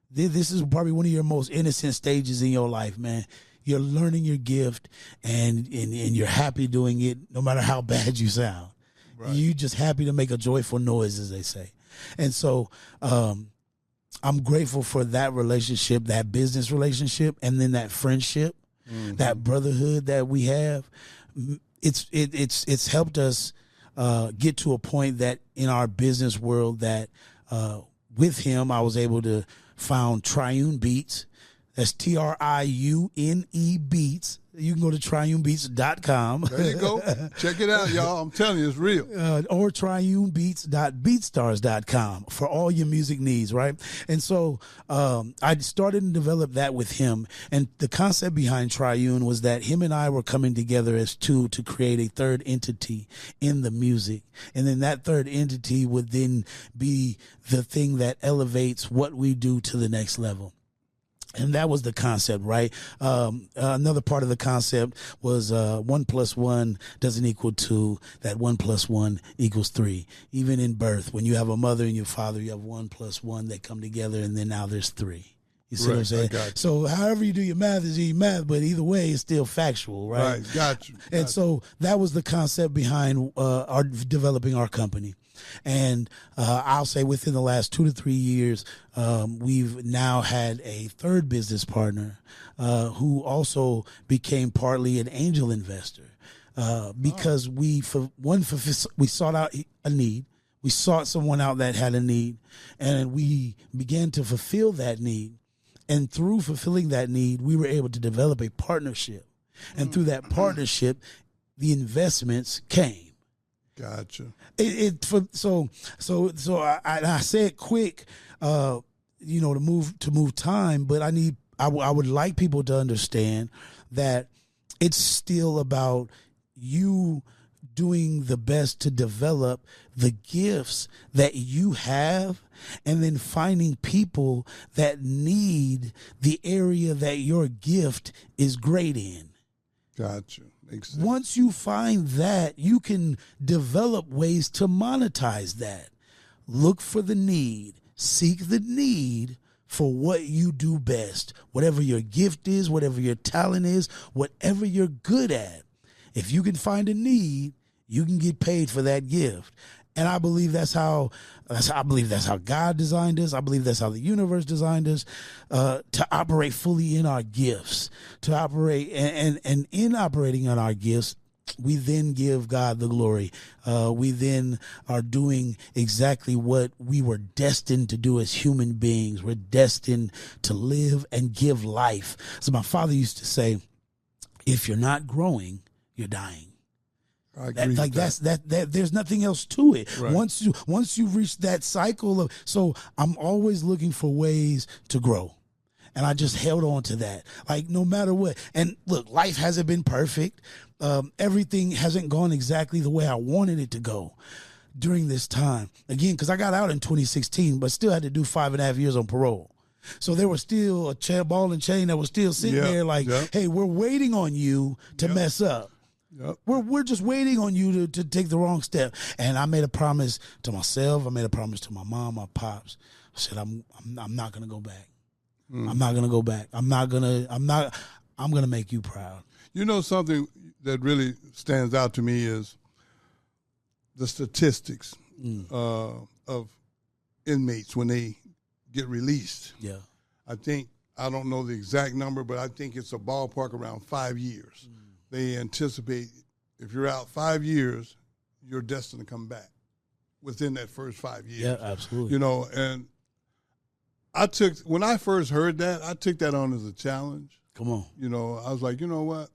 This is probably one of your most innocent stages in your life, man. You're learning your gift, and you're happy doing it no matter how bad you sound. Right. You just happy to make a joyful noise, as they say. And so I'm grateful for that relationship, that business relationship, and then that friendship, that brotherhood that we have. It's helped us get to a point that in our business world that with him I was able to found Triune Beats. That's TRIUNE Beats. You can go to triunebeats.com. There you go. Check it out, y'all. I'm telling you, it's real. Or triunebeats.beatstars.com for all your music needs, right? And so I started and developed that with him. And the concept behind Triune was that him and I were coming together as two to create a third entity in the music. And then that third entity would then be the thing that elevates what we do to the next level. And that was the concept, right? Another part of the concept was 1 + 1 doesn't equal 2. That 1 + 1 equals 3. Even in birth, when you have a mother and your father, you have 1 + 1 that come together, and then now there's 3. You see what I'm saying? So however you do your math is your math, but either way, it's still factual, right? Right, got you. And so that was the concept behind our developing our company. And I'll say within the last 2 to 3 years, we've now had a third business partner who also became partly an angel investor because we sought out a need. We sought someone out that had a need, and we began to fulfill that need. And through fulfilling that need, we were able to develop a partnership. And through that partnership, the investments came. Gotcha. So I said quick, to move time, but I would like people to understand that it's still about you doing the best to develop the gifts that you have, and then finding people that need the area that your gift is great in. Gotcha. Once you find that, you can develop ways to monetize that. Look for the need. Seek the need for what you do best. Whatever your gift is, whatever your talent is, whatever you're good at. If you can find a need, you can get paid for that gift. And I believe that's how God designed us. I believe that's how the universe designed us, to operate fully in our gifts, to operate and in operating on our gifts, we then give God the glory. We then are doing exactly what we were destined to do as human beings. We're destined to live and give life. So my father used to say, if you're not growing, you're dying. I agree with that. There's nothing else to it. Right. Once you reach that cycle of, so I'm always looking for ways to grow. And I just held on to that. Like, no matter what. And look, life hasn't been perfect. Everything hasn't gone exactly the way I wanted it to go during this time. Again, because I got out in 2016, but still had to do 5.5 years on parole. So there was still a ball and chain that was still sitting there like, hey, we're waiting on you to mess up. Yep. We're just waiting on you to take the wrong step. And I made a promise to myself. I made a promise to my mom, my pops. I said, I'm not gonna go back. I'm not gonna go back. I'm gonna make you proud. You know, something that really stands out to me is the statistics of inmates when they get released. Yeah. I don't know the exact number, but I think it's a ballpark around 5 years. They anticipate if you're out 5 years, you're destined to come back. within that first 5 years. Yeah, absolutely. You know, and when I first heard that, I took that on as a challenge. Come on. You know, I was like, you know what?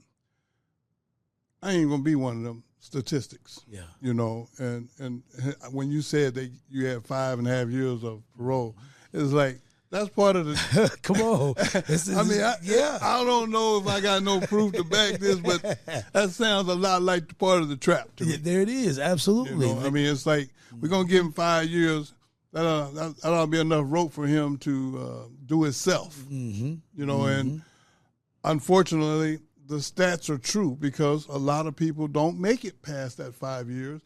I ain't gonna be one of them statistics. Yeah. You know, and when you said that you had 5.5 years of parole, it's like that's part of the. Come on. I don't know if I got no proof to back this, but that sounds a lot like the part of the trap to me. Yeah, there it is. Absolutely. You know, I mean, it's like we're gonna give him 5 years. That'll be enough rope for him to do himself. Mm-hmm. You know, and unfortunately, the stats are true because a lot of people don't make it past that 5 years.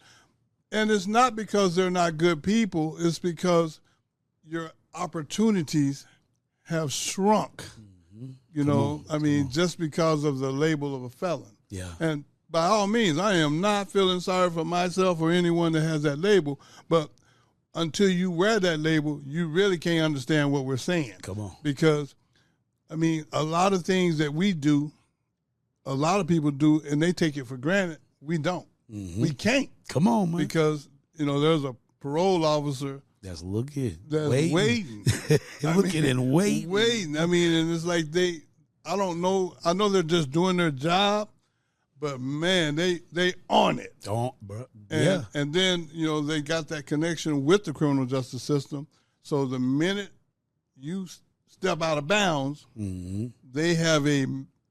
And it's not because they're not good people. It's because your opportunities have shrunk. You know, I mean, just because of the label of a felon. Yeah. And by all means, I am not feeling sorry for myself or anyone that has that label. But until you wear that label, you really can't understand what we're saying. Come on. Because, I mean, a lot of things that we do, a lot of people do, and they take it for granted. We don't. Mm-hmm. We can't. Come on, man. Because, you know, there's a parole officer that's looking. That's waiting. Looking and waiting. Waiting. I mean, and it's like I don't know. I know they're just doing their job, but, man, they on it. Don't, bro. And, and then, you know, they got that connection with the criminal justice system. So the minute you step out of bounds, they have a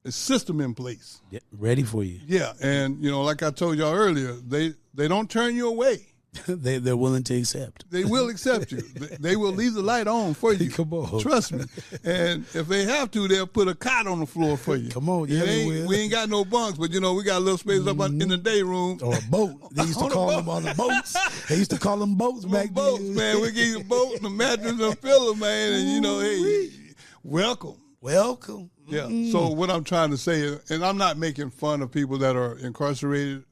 system in place. Yeah, ready for you. Yeah, and, you know, like I told y'all earlier, they don't turn you away. They're willing to accept. They will accept you. They will leave the light on for you. Come on. Trust me. And if they have to, they'll put a cot on the floor for you. Come on. Yeah, we ain't got no bunks, but, you know, we got a little space up in the day room. Or a boat. They used to call them on the boats. They used to call them boats back then. Man. We give you a boat and a mattress and a pillow, man. And, you know, hey, welcome. Welcome. Yeah. So what I'm trying to say is, and I'm not making fun of people that are incarcerated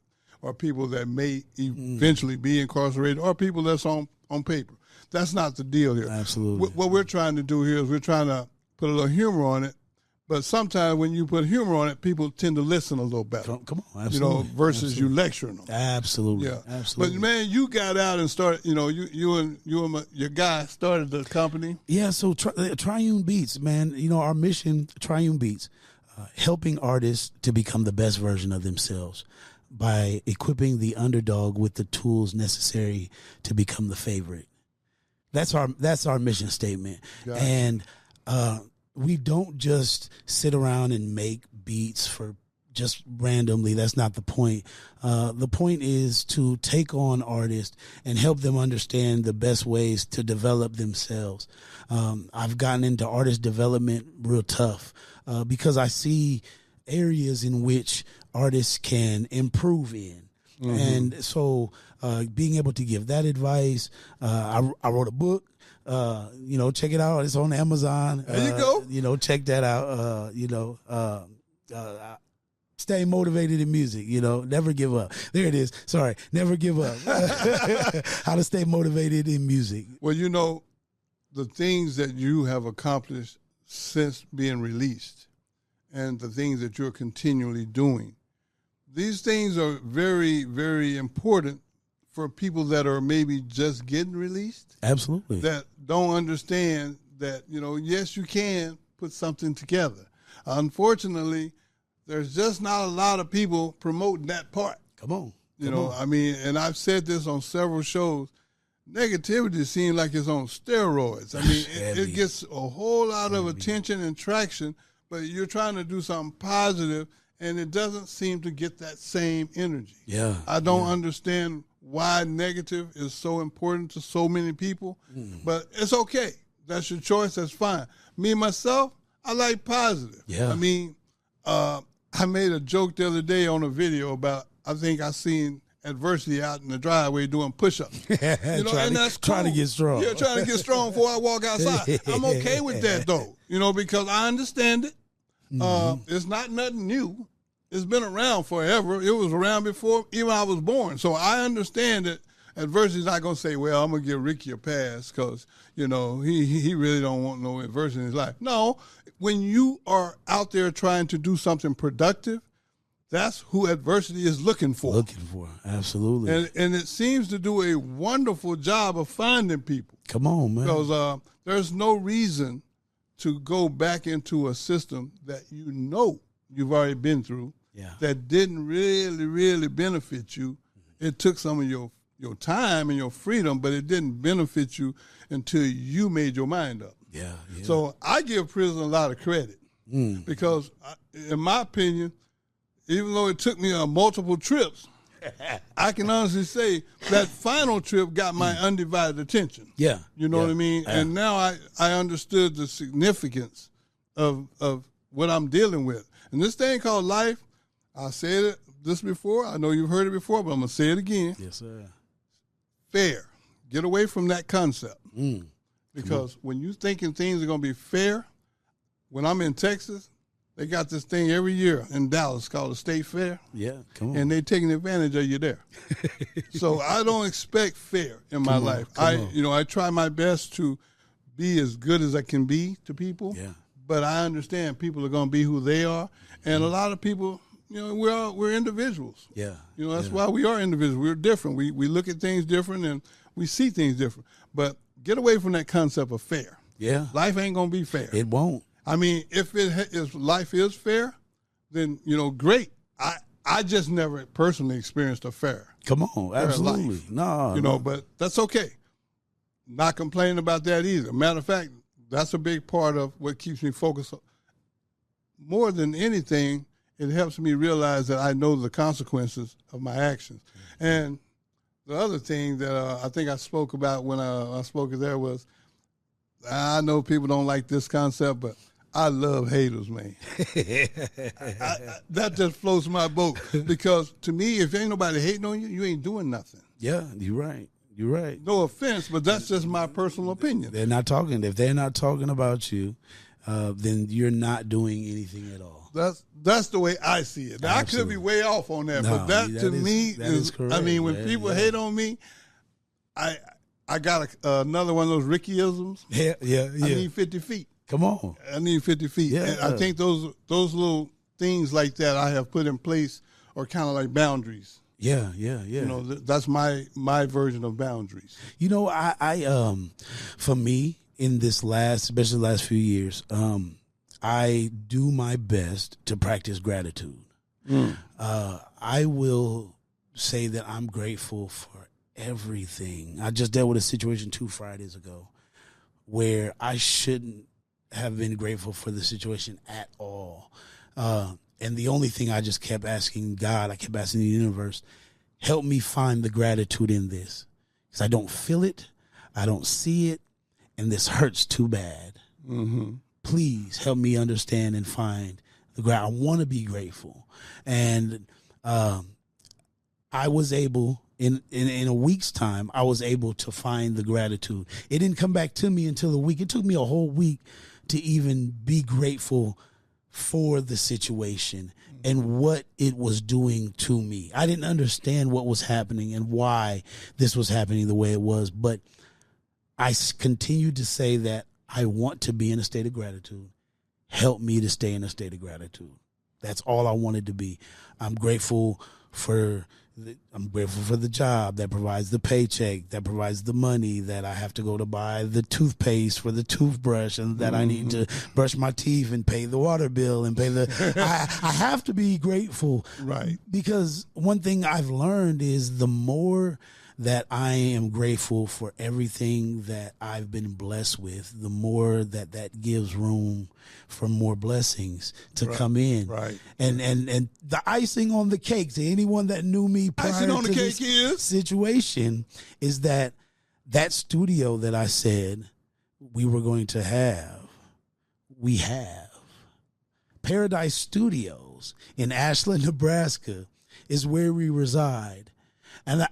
or people that may eventually be incarcerated or people that's on paper. That's not the deal here. Absolutely. What we're trying to do here is we're trying to put a little humor on it. But sometimes when you put humor on it, people tend to listen a little better. Come on, absolutely. You know, versus you lecturing them. Absolutely. Yeah. Absolutely. But, man, you got out and started, you know, you and your guy started the company. Yeah, so Triune Beats, man, you know, our mission, Triune Beats, helping artists to become the best version of themselves by equipping the underdog with the tools necessary to become the favorite. That's our mission statement. Gotcha. And we don't just sit around and make beats for just randomly. That's not the point. The point is to take on artists and help them understand the best ways to develop themselves. I've gotten into artist development real tough because I see areas in which artists can improve in. And so being able to give that advice, I wrote a book. You know, check it out. It's on Amazon. There you go. You know, check that out. Stay motivated in music. You know, never give up. There it is. Sorry, never give up. How to stay motivated in music. Well, you know, the things that you have accomplished since being released and the things that you're continually doing, these things are very, very important for people that are maybe just getting released. Absolutely. That don't understand that, you know, yes, you can put something together. Unfortunately, there's just not a lot of people promoting that part. Come on. You know, I mean, and I've said this on several shows, negativity seems like it's on steroids. I mean, it gets a whole lot of attention and traction, but you're trying to do something positive, and it doesn't seem to get that same energy. Yeah. I don't understand why negative is so important to so many people, but it's okay. That's your choice. That's fine. Me, myself, I like positive. Yeah. I mean, I made a joke the other day on a video about, I think I seen adversity out in the driveway doing push-ups. You know, and that's cool. Trying to get strong. Yeah, trying to get strong before I walk outside. I'm okay with that, though, you know, because I understand it. It's not nothing new. It's been around forever. It was around before even I was born. So I understand that adversity is not going to say, well, I'm going to give Ricky a pass because, you know, he really don't want no adversity in his life. No, when you are out there trying to do something productive, that's who adversity is looking for. Absolutely. And it seems to do a wonderful job of finding people. Come on, man. Because there's no reason to go back into a system that you know you've already been through that didn't really benefit you. It took some of your time and your freedom, but it didn't benefit you until you made your mind up. Yeah. So I give prison a lot of credit because, in my opinion, even though it took me multiple trips, I can honestly say that final trip got my undivided attention. Yeah. You know what I mean? Yeah. And now I understood the significance of what I'm dealing with. And this thing called life, I said this before. I know you've heard it before, but I'm going to say it again. Yes, sir. Fair. Get away from that concept. Because when you thinking things are going to be fair, when I'm in Texas, they got this thing every year in Dallas called the State Fair. Yeah, come on. And they taking advantage of you there. So I don't expect fair in my life. I try my best to be as good as I can be to people. Yeah. But I understand people are going to be who they are. And a lot of people, we're individuals. Yeah. That's why we are individuals. We're different. We look at things different and we see things different. But get away from that concept of fair. Yeah. Life ain't going to be fair. It won't. I mean, if life is fair, then, great. I just never personally experienced a fair. Come on. Absolutely. Life. No. But that's okay. Not complaining about that either. Matter of fact, that's a big part of what keeps me focused. More than anything, it helps me realize that I know the consequences of my actions. And the other thing that I think I spoke about when I spoke there was, I know people don't like this concept, but I love haters, man. That just floats my boat. Because to me, if ain't nobody hating on you, you ain't doing nothing. Yeah, you're right. You're right. No offense, but that's just my personal opinion. If they're not talking about you, then you're not doing anything at all. That's the way I see it. Now, I could be way off on that, but that to me is correct. I mean, when people hate on me, I got another one of those Ricky-isms. Yeah. I need 50 feet. Come on. I need 50 feet. Yeah. And I think those little things like that I have put in place are kind of like boundaries. Yeah. That's my version of boundaries. I for me, in this especially the last few years, I do my best to practice gratitude. I will say that I'm grateful for everything. I just dealt with a situation 2 Fridays ago where I shouldn't have been grateful for the situation at all. And the only thing I just kept asking God, I kept asking the universe, help me find the gratitude in this. Because I don't feel it, I don't see it, and this hurts too bad. Please help me understand and find the gratitude. I want to be grateful. And I was able, in a week's time, I was able to find the gratitude. It didn't come back to me until a week. It took me a whole week to even be grateful for the situation and what it was doing to me. I didn't understand what was happening and why this was happening the way it was, but I continued to say that I want to be in a state of gratitude. Help me to stay in a state of gratitude. That's all I wanted to be. I'm grateful for the job that provides the paycheck, that provides the money, that I have to go to buy the toothpaste for the toothbrush, and that I need to brush my teeth and pay the water bill and pay the. I have to be grateful, right? Because one thing I've learned is the more that I am grateful for everything that I've been blessed with, the more that gives room for more blessings to come in. Right. And the icing on the cake to anyone that knew me prior to this situation is that studio that I said we were going to have, we have. Paradise Studios in Ashland, Nebraska is where we reside. And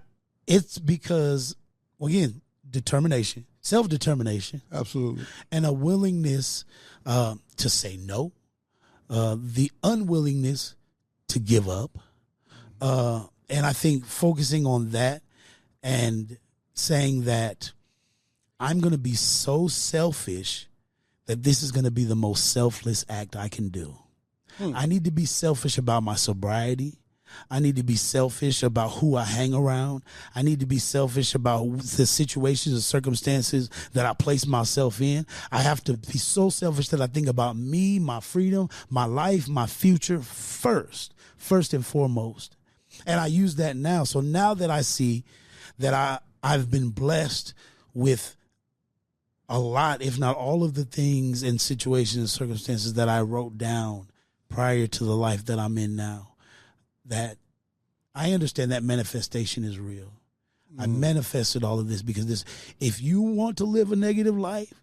it's because, again, determination, self-determination. Absolutely. And a willingness to say no, the unwillingness to give up. And I think focusing on that and saying that I'm going to be so selfish that this is going to be the most selfless act I can do. I need to be selfish about my sobriety. I need to be selfish about who I hang around. I need to be selfish about the situations and circumstances that I place myself in. I have to be so selfish that I think about me, my freedom, my life, my future first and foremost. And I use that now. So now that I see that I've been blessed with a lot, if not all of the things and situations and circumstances that I wrote down prior to the life that I'm in now, that I understand that manifestation is real. I manifested all of this because if you want to live a negative life,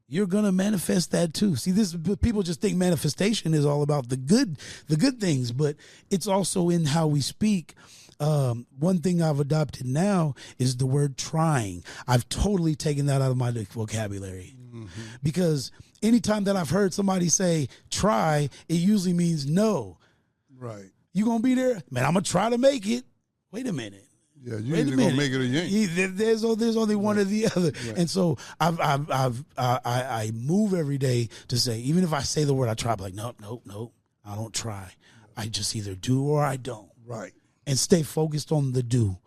you're going to manifest that too. See, people just think manifestation is all about the good things, but it's also in how we speak. One thing I've adopted now is the word trying. I've totally taken that out of my vocabulary because anytime that I've heard somebody say try, it usually means no. Right. You gonna be there? Man, I'm gonna try to make it. Wait a minute. Yeah, you either gonna make it or you ain't. There's only one or the other. Right. And so I move every day to say, even if I say the word I try, I'm like, nope, I don't try. I just either do or I don't. Right. And stay focused on the do.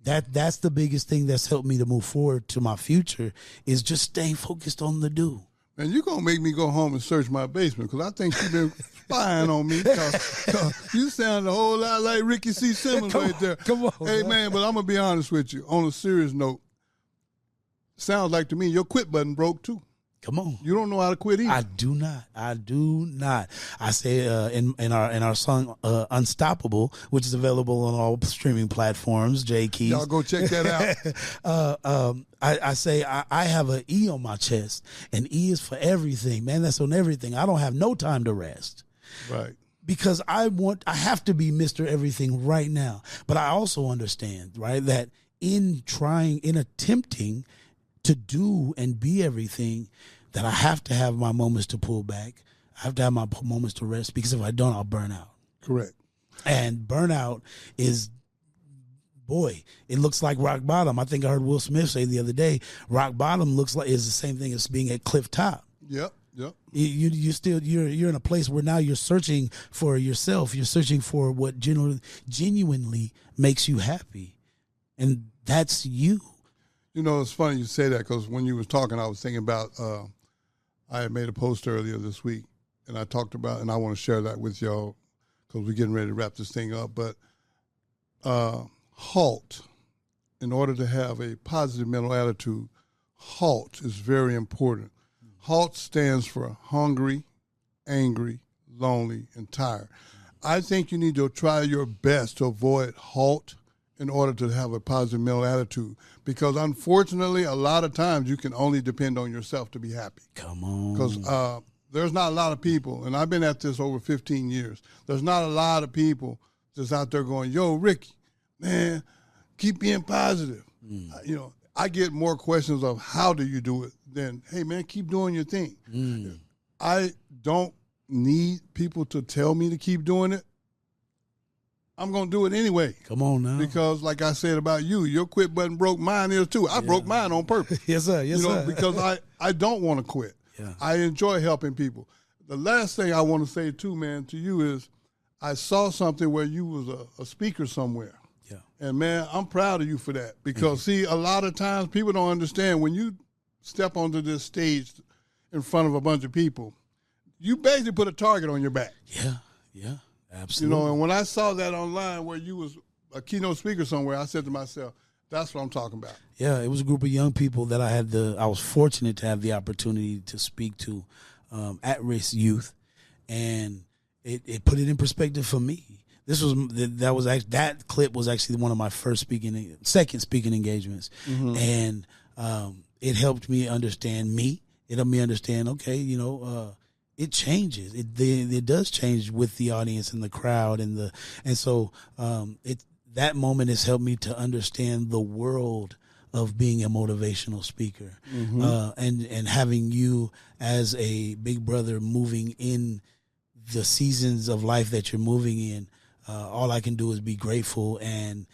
That's the biggest thing that's helped me to move forward to my future is just staying focused on the do. And you're going to make me go home and search my basement because I think you've been spying on me. Cause you sound a whole lot like Ricky C. Simmons right there. Come on. Hey, man, but I'm going to be honest with you. On a serious note, sounds like to me your quit button broke too. Come on. You don't know how to quit either. I do not. I say in our song Unstoppable, which is available on all streaming platforms, J Keys. Y'all go check that out. I say I have an E on my chest, and E is for everything, man. That's on everything. I don't have no time to rest. Right. Because I have to be Mr. Everything right now. But I also understand, right, that in attempting to do and be everything, that I have to have my moments to pull back. I have to have my moments to rest because if I don't, I'll burn out. Correct. And burnout is, boy, it looks like rock bottom. I think I heard Will Smith say the other day, rock bottom is the same thing as being at cliff top. Yep. You're in a place where now you're searching for yourself. You're searching for what genuinely makes you happy. And that's you. You know, it's funny you say that because when you was talking, I was thinking about, I had made a post earlier this week, and I talked about, and I want to share that with y'all because we're getting ready to wrap this thing up. But HALT, in order to have a positive mental attitude, HALT is very important. HALT stands for hungry, angry, lonely, and tired. I think you need to try your best to avoid HALT in order to have a positive mental attitude. Because unfortunately, a lot of times you can only depend on yourself to be happy. Come on. Because there's not a lot of people, and I've been at this over 15 years, there's not a lot of people just out there going, yo, Ricky, man, keep being positive. You know, I get more questions of how do you do it than, hey, man, keep doing your thing. I don't need people to tell me to keep doing it. I'm going to do it anyway. Come on now. Because like I said about you, your quit button broke, mine is too. I broke mine on purpose. Yes, sir. Yes, sir. Because I don't want to quit. Yeah. I enjoy helping people. The last thing I want to say too, man, to you is I saw something where you was a speaker somewhere. Yeah. And, man, I'm proud of you for that. Because, see, a lot of times people don't understand when you step onto this stage in front of a bunch of people, you basically put a target on your back. Yeah. Absolutely. You know, and when I saw that online where you was a keynote speaker somewhere, I said to myself, that's what I'm talking about. Yeah, it was a group of young people that I was fortunate to have the opportunity to speak to, at-risk youth, and it put it in perspective for me. That clip was actually one of my second speaking engagements, and it helped me understand me. It helped me understand, okay, it changes. It does change with the audience and the crowd so that moment has helped me to understand the world of being a motivational speaker, and having you as a big brother moving in the seasons of life that you're moving in. All I can do is be grateful and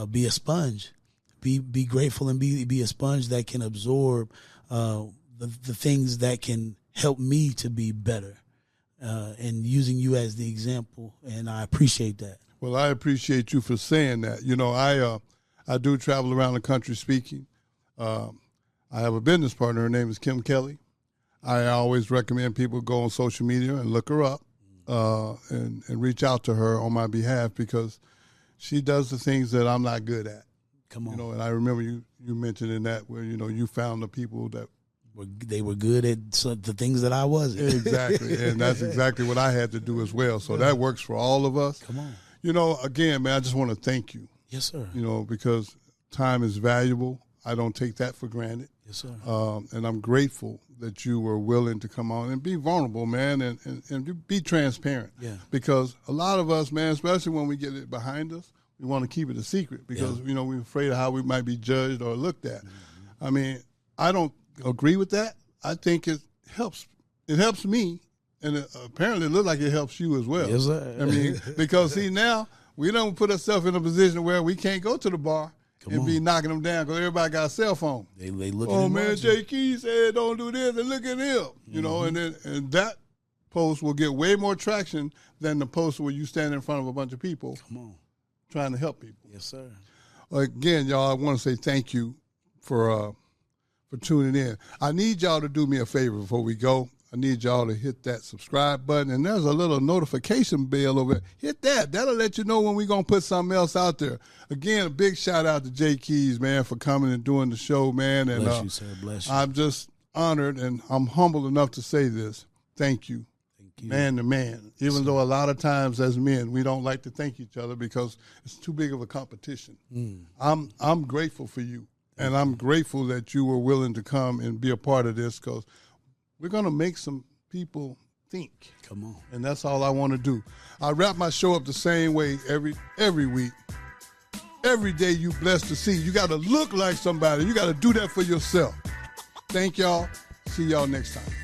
be a sponge. Be grateful and be a sponge that can absorb the things that can help me to be better. and using you as the example, and I appreciate that. Well, I appreciate you for saying that. You know, I do travel around the country speaking. I have a business partner. Her name is Kim Kelly. I always recommend people go on social media and look her up and reach out to her on my behalf, because she does the things that I'm not good at. Come on. You know, and I remember you mentioning that, where, you know, you found the people that they were good at the things that I wasn't. Exactly, and that's exactly what I had to do as well. So that works for all of us. Come on. You know, again, man, I just want to thank you. Yes, sir. You know, because time is valuable. I don't take that for granted. Yes, sir. And I'm grateful that you were willing to come on and be vulnerable, man, and be transparent. Yeah. Because a lot of us, man, especially when we get it behind us, we want to keep it a secret because, you know, we're afraid of how we might be judged or looked at. Mm-hmm. I mean, I don't agree with that. I think it helps. It helps me, and apparently it looks like it helps you as well. Yes, sir. I mean, because, see, now we don't put ourselves in a position where we can't go to the bar and be knocking them down because everybody got a cell phone. They look at oh, man, Jay Key said don't do this, and look at him. You know, and that post will get way more traction than the post where you stand in front of a bunch of people trying to help people. Yes, sir. Again, y'all, I want to say thank you for tuning in. I need y'all to do me a favor before we go. I need y'all to hit that subscribe button, and there's a little notification bell over there. Hit that. That'll let you know when we're going to put something else out there. Again, a big shout out to Jay Keys, man, for coming and doing the show, man. And bless you, sir. Bless you. I'm just honored, and I'm humble enough to say this. Thank you. Thank you. Man to man. Even though a lot of times as men, we don't like to thank each other because it's too big of a competition. I'm grateful for you. And I'm grateful that you were willing to come and be a part of this, because we're going to make some people think. Come on. And that's all I want to do. I wrap my show up the same way every week. Every day you blessed to see. You got to look like somebody. You got to do that for yourself. Thank y'all. See y'all next time.